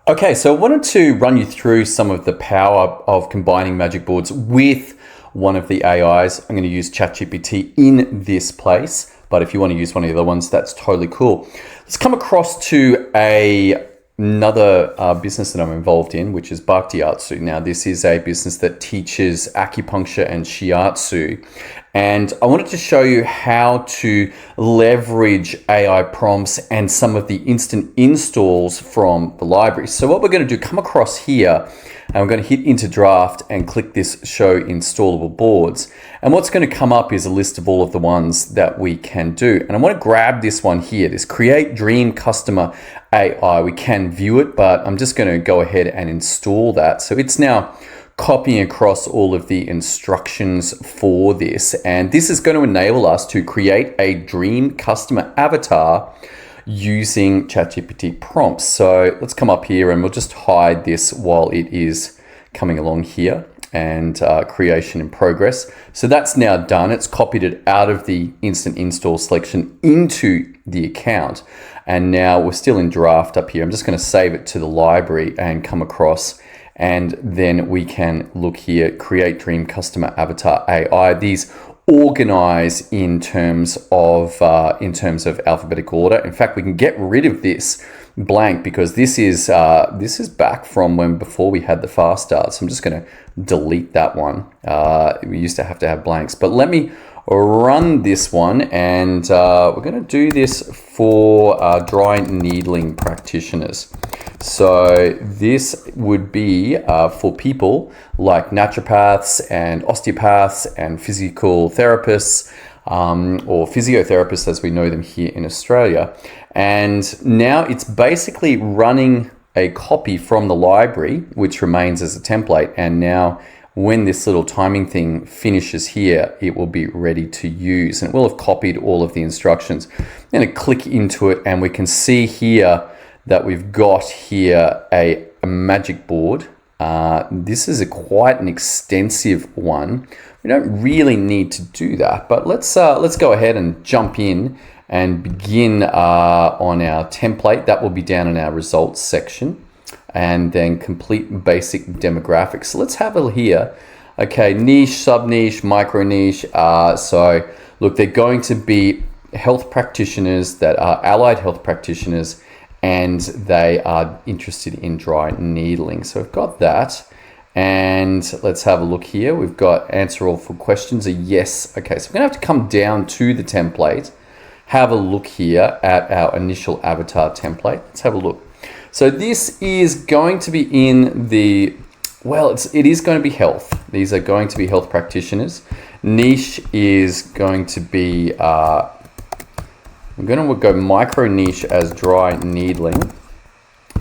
Okay, so I wanted to run you through some of the power of combining magic boards with one of the AIs. I'm going to use ChatGPT in this place, but if you want to use one of the other ones, that's totally cool. Let's come across to another business that I'm involved in, which is Buildout. Now, this is a business that teaches acupuncture and shiatsu. And I wanted to show you how to leverage AI prompts and some of the instant installs from the library. So what we're going to do, come across here, and we're going to hit into draft and click this show installable boards. And what's going to come up is a list of all of the ones that we can do. And I want to grab this one here, this create dream customer AI. We can view it, but I'm just going to go ahead and install that. So it's now copying across all of the instructions for this. And this is going to enable us to create a dream customer avatar using ChatGPT prompts. So let's come up here and we'll just hide this while it is coming along here, and creation in progress. So that's now done. It's copied it out of the instant install selection into the account. And now we're still in draft up here. I'm just going to save it to the library and come across, and then we can look here, create dream customer avatar AI. These organize in terms of alphabetical order. In fact, we can get rid of this blank because this is back from before we had the fast start. So I'm just going to delete that one. We used to have blanks, but let me run this one, and we're going to do this for dry needling practitioners. So this would be for people like naturopaths and osteopaths and physical therapists, or physiotherapists as we know them here in Australia. And now it's basically running a copy from the library, which remains as a template. And now when this little timing thing finishes here, it will be ready to use. And it will have copied all of the instructions. I'm going to click into it, and we can see here that we've got here a magic board. This is quite an extensive one. We don't really need to do that, but let's go ahead and jump in and begin on our template. That will be down in our results section, and then complete basic demographics. So let's have a look here. Okay, niche, sub-niche, micro-niche. So look, they're going to be health practitioners that are allied health practitioners, and they are interested in dry needling. So we've got that. And let's have a look here. We've got answer all for questions, a yes. Okay, so we're gonna have to come down to the template, have a look here at our initial avatar template. Let's have a look. So this is going to be in the, well, it is going to be health. These are going to be health practitioners. Niche is going to be, I'm going to go micro niche as dry needling,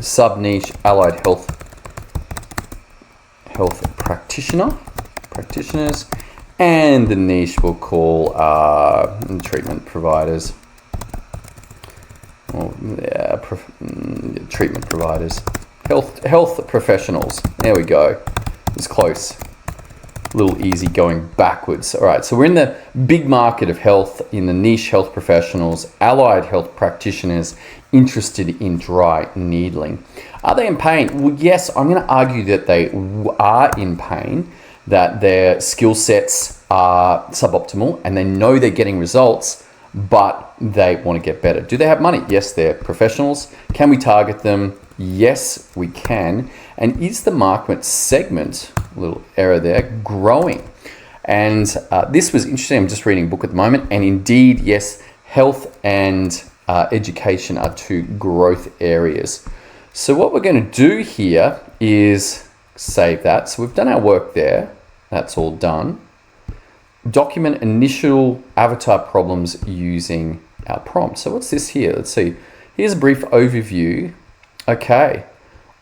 sub niche allied health practitioners, and the niche we'll call treatment providers. Treatment providers, health professionals. There we go. It's close. A little easy going backwards. All right, so we're in the big market of health, in the niche health professionals, allied health practitioners interested in dry needling. Are they in pain? Well, yes, I'm going to argue that they are in pain, that their skill sets are suboptimal, and they know they're getting results, but they want to get better. Do they have money? Yes, they're professionals. Can we target them? Yes, we can. And is the market segment, a little error there, growing? And this was interesting. I'm just reading a book at the moment. And indeed, yes, health and education are two growth areas. So what we're going to do here is save that. So we've done our work there. That's all done. Document initial avatar problems using our prompt. So what's this here? Let's see. Here's a brief overview. Okay.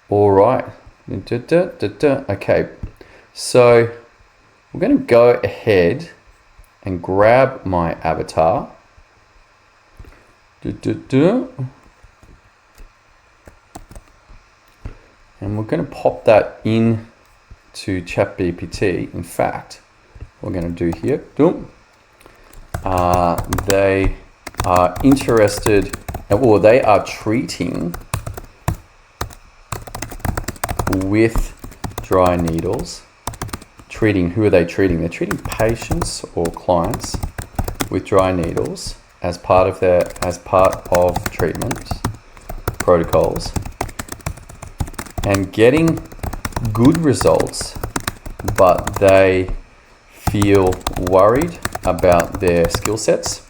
All right. Okay. So we're going to go ahead and grab my avatar. And we're going to pop that in to ChatGPT. In fact, what we're going to do here, they are interested, or they are treating with dry needles, who are they treating? They're treating patients or clients with dry needles as part of treatment protocols, and getting good results, but they feel worried about their skill sets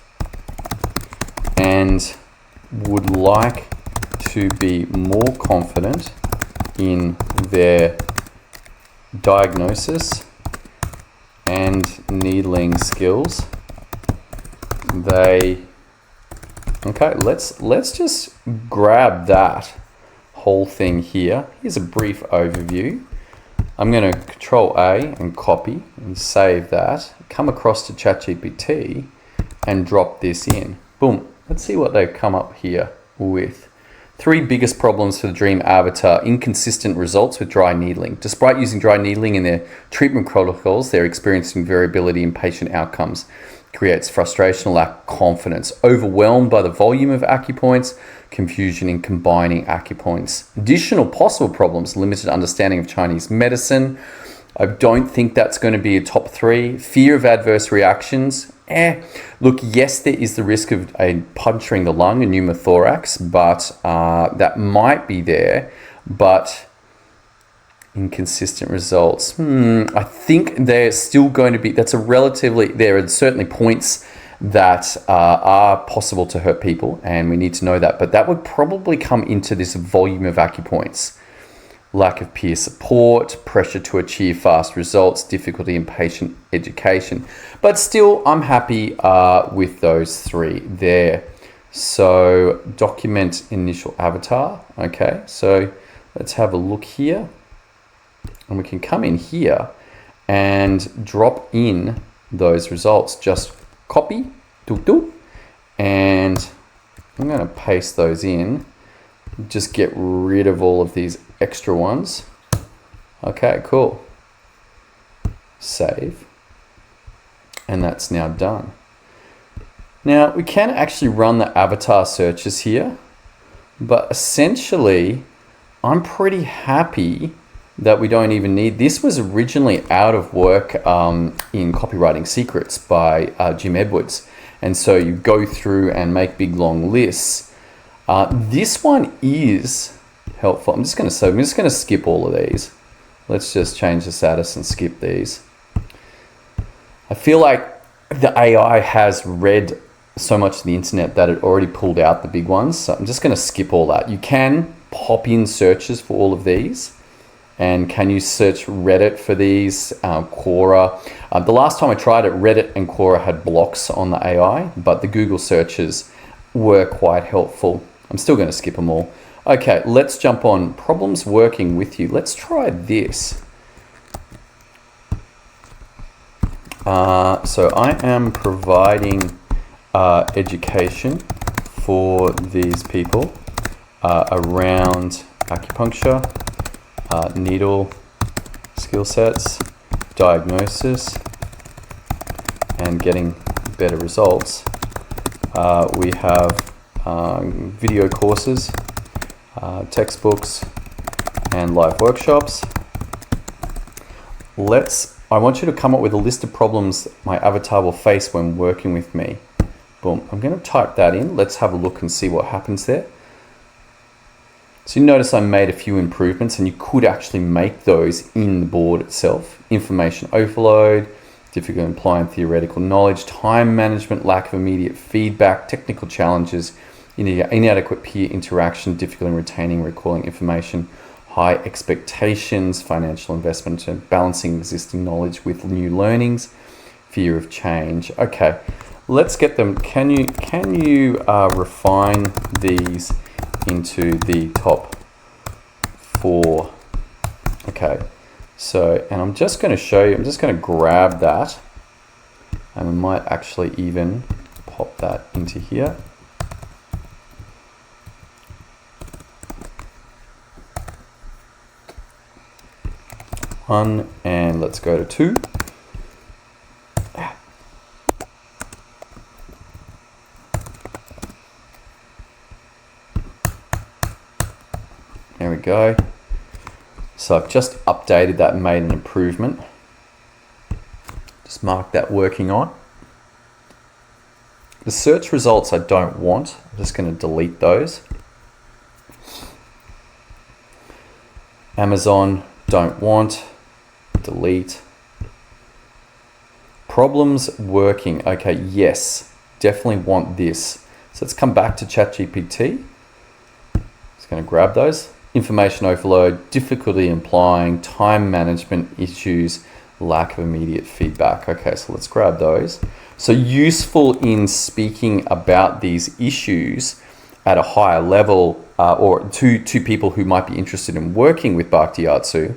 and would like to be more confident in their diagnosis and needling skills. Okay, let's just grab that whole thing here. Here's a brief overview. I'm going to Control A and copy and save that. Come across to ChatGPT and drop this in. Boom. Let's see what they've come up here with. 3 biggest problems for the dream avatar: inconsistent results with dry needling. Despite using dry needling in their treatment protocols, they're experiencing variability in patient outcomes. Creates frustration, lack of confidence, overwhelmed by the volume of acupoints, confusion in combining acupoints. Additional possible problems: limited understanding of Chinese medicine. I don't think that's going to be a top 3. Fear of adverse reactions. Look, yes, there is the risk of puncturing the lung, a pneumothorax, but that might be there. But inconsistent results. I think they're still going to be, there are certainly points that are possible to hurt people, and we need to know that. But that would probably come into this volume of acupoints. Lack of peer support, pressure to achieve fast results, difficulty in patient education. But still, I'm happy with those 3 there. So document initial avatar. Okay, so let's have a look here. And we can come in here and drop in those results. Just copy, and I'm going to paste those in. Just get rid of all of these extra ones. Okay, cool. Save. And that's now done. Now we can actually run the avatar searches here, but essentially I'm pretty happy that we don't even need. This was originally out of work in Copywriting Secrets by Jim Edwards. And so you go through and make big long lists. This one is helpful. I'm just going to skip all of these. Let's just change the status and skip these. I feel like the AI has read so much of the internet that it already pulled out the big ones. So I'm just going to skip all that. You can pop in searches for all of these. And can you search Reddit for these? Quora. The last time I tried it, Reddit and Quora had blocks on the AI, but the Google searches were quite helpful. I'm still going to skip them all. Okay, let's jump on problems working with you. Let's try this. So I am providing education for these people around acupuncture, needle skill sets, diagnosis, and getting better results. We have video courses, textbooks, and live workshops. I want you to come up with a list of problems my avatar will face when working with me. Boom. I'm going to type that in. Let's have a look and see what happens there. So you notice I made a few improvements, and you could actually make those in the board itself. Information overload, difficult in applying theoretical knowledge, time management, lack of immediate feedback, technical challenges, inadequate peer interaction, difficult in retaining, recalling information, high expectations, financial investment, and balancing existing knowledge with new learnings, fear of change. Okay, let's get them. Can you refine these into the top 4? Okay, so, and I'm just going to show you, I'm just going to grab that, and we might actually even pop that into here. One, and let's go to 2. There we go. So I've just updated that and made an improvement. Just mark that working on. The search results I don't want. I'm just going to delete those. Amazon, don't want. Delete. Problems working. Okay, yes, definitely want this. So let's come back to ChatGPT. Just going to grab those. Information overload, difficulty implying, time management issues, lack of immediate feedback. Okay, so let's grab those. So useful in speaking about these issues at a higher level, or to people who might be interested in working with Bhakti-Atsu.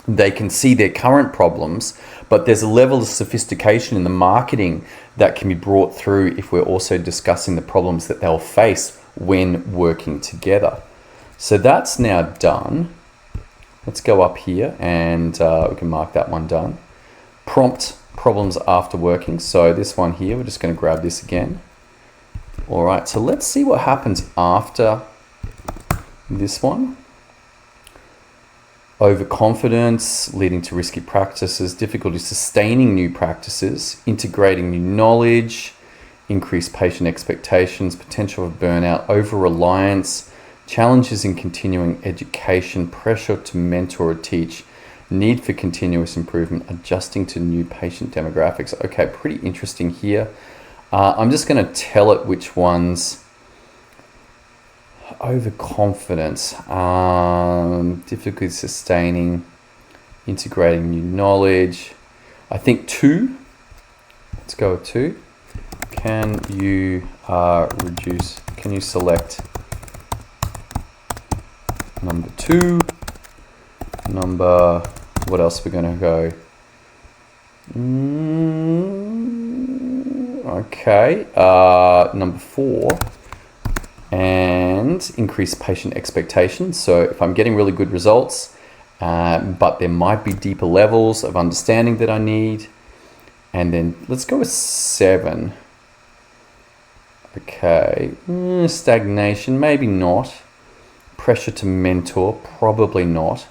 They can see their current problems, but there's a level of sophistication in the marketing that can be brought through if we're also discussing the problems that they'll face when working together. So that's now done. Let's go up here and we can mark that one done. Prompt problems after working. So this one here, we're just going to grab this again. All right, so let's see what happens after this one. Overconfidence leading to risky practices, difficulty sustaining new practices, integrating new knowledge, increased patient expectations, potential of burnout, over-reliance, challenges in continuing education, pressure to mentor or teach, need for continuous improvement, adjusting to new patient demographics. Okay, pretty interesting here. I'm just going to tell it which ones. Overconfidence, difficulty sustaining, integrating new knowledge. I think 2. Let's go with 2. Can you reduce? Can you select number 2? Number. What else we're going to go? Okay. Number 4. And increase patient expectations. So if I'm getting really good results, but there might be deeper levels of understanding that I need. And then let's go with 7. Okay, stagnation, maybe not. Pressure to mentor, probably not.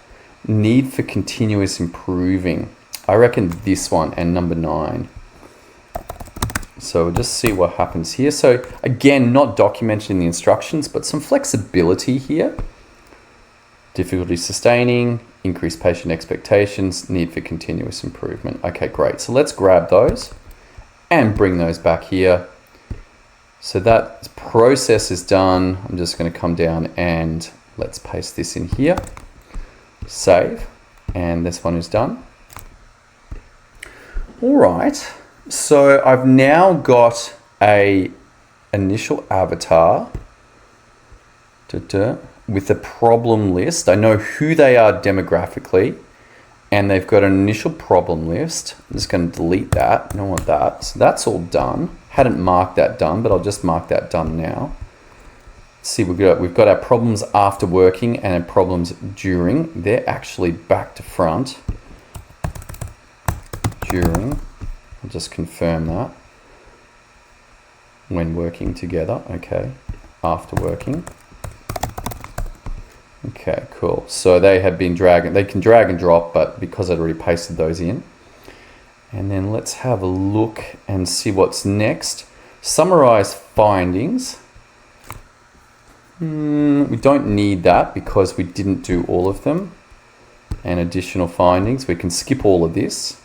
Need for continuous improving. I reckon this one and number 9. So we'll just see what happens here. So again, not documented in the instructions, but some flexibility here. Difficulty sustaining, increased patient expectations, need for continuous improvement. Okay, great. So let's grab those and bring those back here. So that process is done. I'm just going to come down and let's paste this in here. Save. And this one is done. All right. So I've now got a initial avatar with a problem list. I know who they are demographically, and they've got an initial problem list. I'm just going to delete that. I don't want that. So that's all done. Hadn't marked that done, but I'll just mark that done now. Let's see, we've got our problems after working and our problems during. They're actually back to front. During. I'll just confirm that. When working together, okay. After working. Okay, cool. So they have been dragging, they can drag and drop, but because I'd already pasted those in. And then let's have a look and see what's next. Summarize findings. We don't need that because we didn't do all of them. And additional findings, we can skip all of this.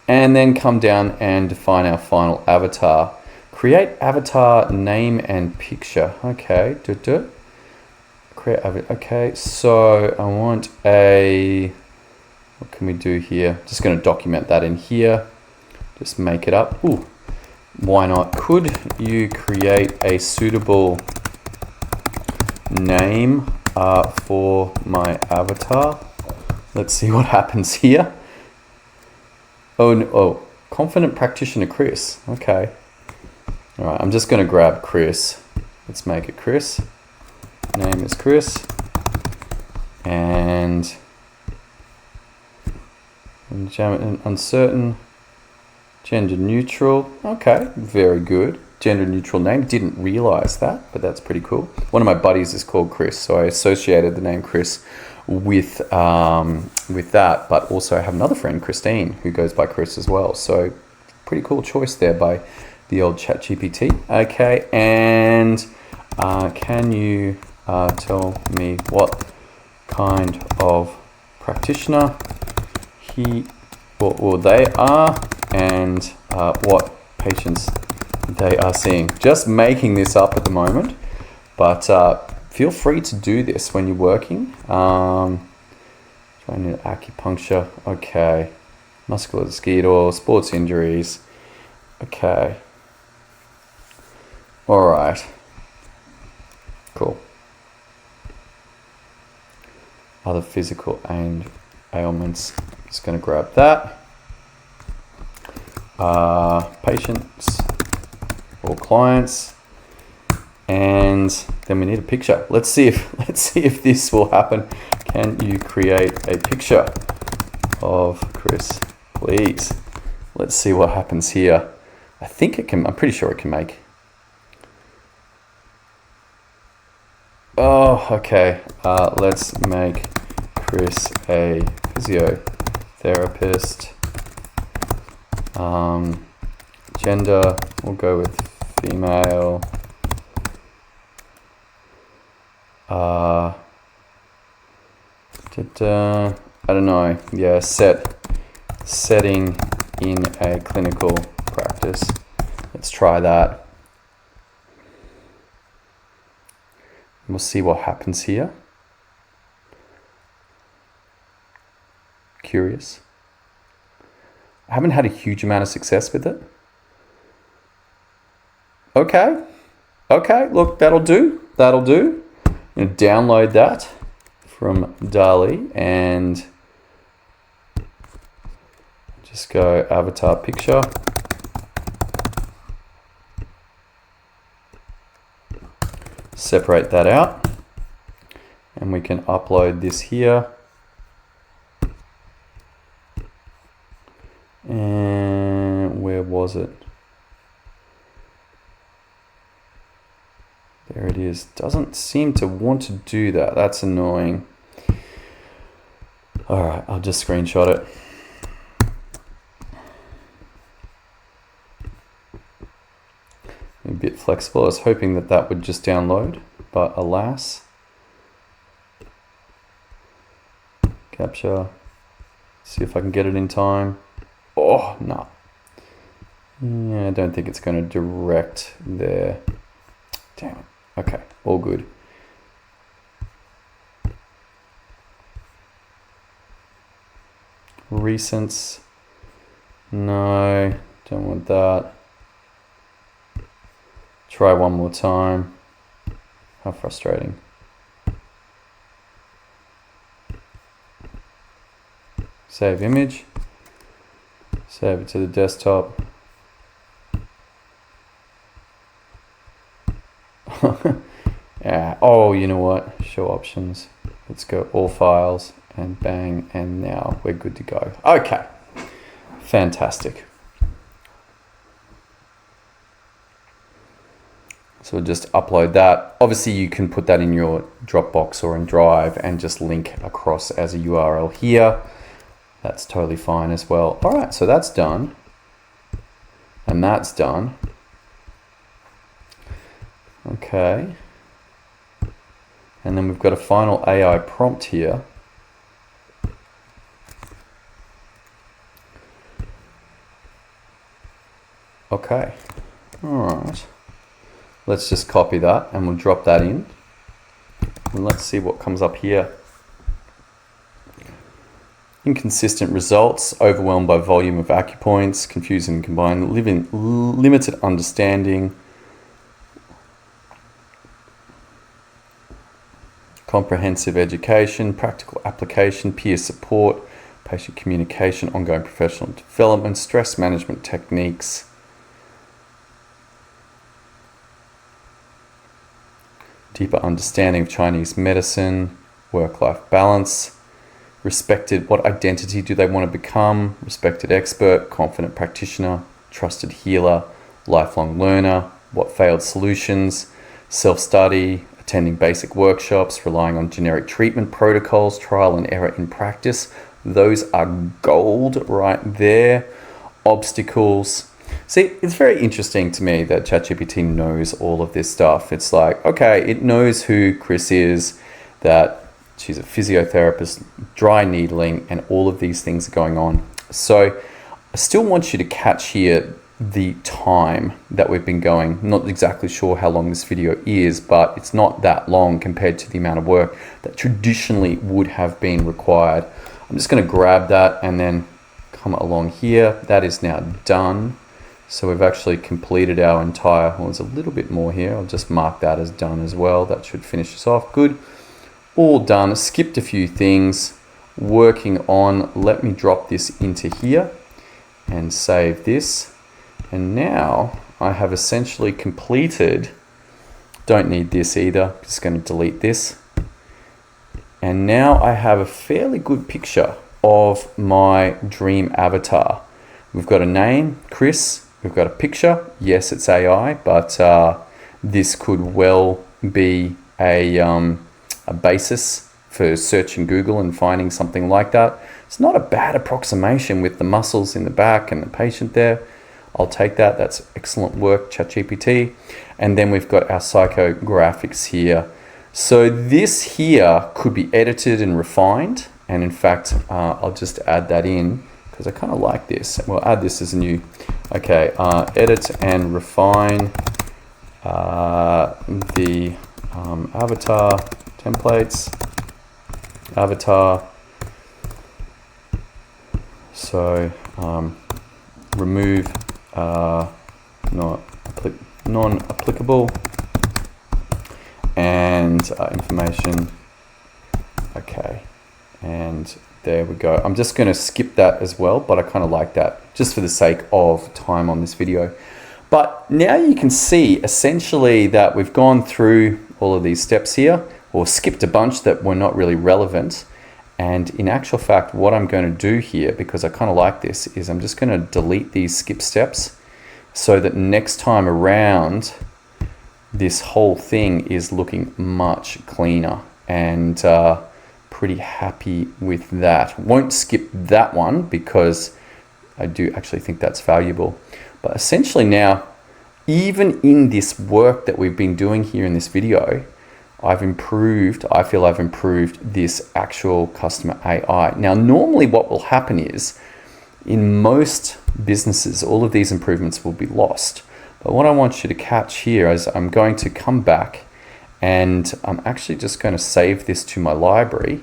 And then come down and define our final avatar. Create avatar name and picture. Okay, create avatar. Okay, so I want a, what can we do here? Just going to document that in here. Just make it up. Ooh, why not? Could you create a suitable name for my avatar? Let's see what happens here. Oh, no, oh, confident practitioner Chris. Okay. All right, I'm just going to grab Chris. Let's make it Chris. Name is Chris. And uncertain, gender neutral. Okay, very good. gender neutral name. Didn't realize that, but that's pretty cool. One of my buddies is called Chris, so I associated the name Chris with that. But also I have another friend, Christine, who goes by Chris as well. So pretty cool choice there by the old ChatGPT. Okay, and can you tell me what kind of practitioner they are, and what patients they are seeing. Just making this up at the moment, but feel free to do this when you're working. Trying to acupuncture, okay. Musculoskeletal, sports injuries, okay. All right, cool. Other physical ailments. Just going to grab that. Patients or clients, and then we need a picture. Let's see if this will happen. Can you create a picture of Chris, please? Let's see what happens here. I think it can. I'm pretty sure it can make. Oh, okay. Let's make Chris a physiotherapist. Gender, we'll go with female. I don't know. Yeah, setting in a clinical practice. Let's try that. We'll see what happens here. Curious. I haven't had a huge amount of success with it. Okay, look, that'll do. I'm gonna download that from DALL-E and just go avatar picture. Separate that out, and we can upload this here. And where was it? There it is. Doesn't seem to want to do that. That's annoying. All right, I'll just screenshot it. A bit flexible. I was hoping that that would just download, but alas. Capture. See if I can get it in time. Oh, no. Yeah, I don't think it's going to direct there. Damn it. Okay, all good. Recents. No, don't want that. Try one more time. How frustrating. Save image. Save it to the desktop. Yeah. Oh, you know what? Show options. Let's go all files and bang, and now we're good to go. Okay. Fantastic. So we'll just upload that. Obviously you can put that in your Dropbox or in Drive and just link across as a URL here. That's totally fine as well. All right, so that's done. And that's done. Okay. And then we've got a final AI prompt here. Okay. All right. Let's just copy that and we'll drop that in. And let's see what comes up here. Inconsistent results, overwhelmed by volume of acupoints, confusing and combined, limited understanding, comprehensive education, practical application, peer support, patient communication, ongoing professional development, stress management techniques, deeper understanding of Chinese medicine, work-life balance, respected, what identity do they want to become, respected expert, confident practitioner, trusted healer, lifelong learner, what failed solutions, self-study, attending basic workshops, relying on generic treatment protocols, trial and error in practice. Those are gold right there. Obstacles. See, it's very interesting to me that ChatGPT knows all of this stuff. It's like, okay, it knows who Chris is, that she's a physiotherapist, dry needling, and all of these things are going on. So I still want you to catch here the time that we've been going. I'm not exactly sure how long this video is, but it's not that long compared to the amount of work that traditionally would have been required. I'm just going to grab that and then come along here. That is now done. So we've actually completed our entire, well, there's a little bit more here. I'll just mark that as done as well. That should finish us off. Good. All done. Skipped a few things. Working on, let me drop this into here and save this. And now I have essentially completed, don't need this either, just going to delete this. And now I have a fairly good picture of my dream avatar. We've got a name, Chris. We've got a picture. Yes, it's AI, but this could well be a basis for searching Google and finding something like that. It's not a bad approximation with the muscles in the back and the patient there. I'll take that. That's excellent work, ChatGPT. And then we've got our psychographics here. So this here could be edited and refined. And in fact, I'll just add that in because I kind of like this. We'll add this as a new, okay, edit and refine the avatar templates, avatar. So remove non-applicable and information. Okay, and there we go. I'm just going to skip that as well, but I kind of like that just for the sake of time on this video. But now you can see essentially that we've gone through all of these steps here, or skipped a bunch that were not really relevant. And in actual fact, what I'm going to do here, because I kind of like this, is I'm just going to delete these skip steps so that next time around, this whole thing is looking much cleaner, and pretty happy with that. Won't skip that one because I do actually think that's valuable. But essentially now, even in this work that we've been doing here in this video, I feel I've improved this actual customer AI. Now, normally what will happen is, in most businesses, all of these improvements will be lost. But what I want you to catch here is I'm going to come back and I'm actually just going to save this to my library.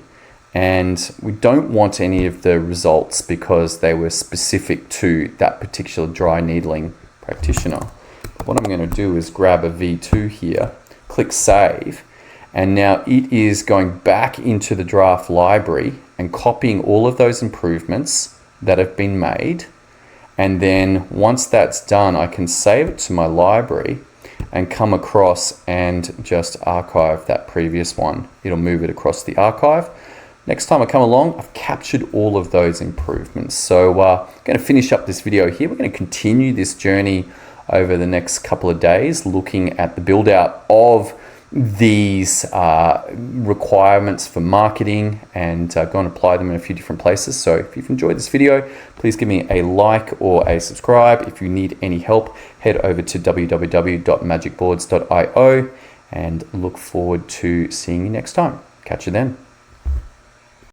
And we don't want any of the results because they were specific to that particular dry needling practitioner. But what I'm going to do is grab a V2 here, click save. And now it is going back into the draft library and copying all of those improvements that have been made. And then once that's done, I can save it to my library and come across and just archive that previous one. It'll move it across the archive. Next time I come along, I've captured all of those improvements. So I'm going to finish up this video here. We're going to continue this journey over the next couple of days, looking at the build out of these requirements for marketing and go and apply them in a few different places. So if you've enjoyed this video, please give me a like or a subscribe. If you need any help, head over to www.magicboards.io and look forward to seeing you next time. Catch you then.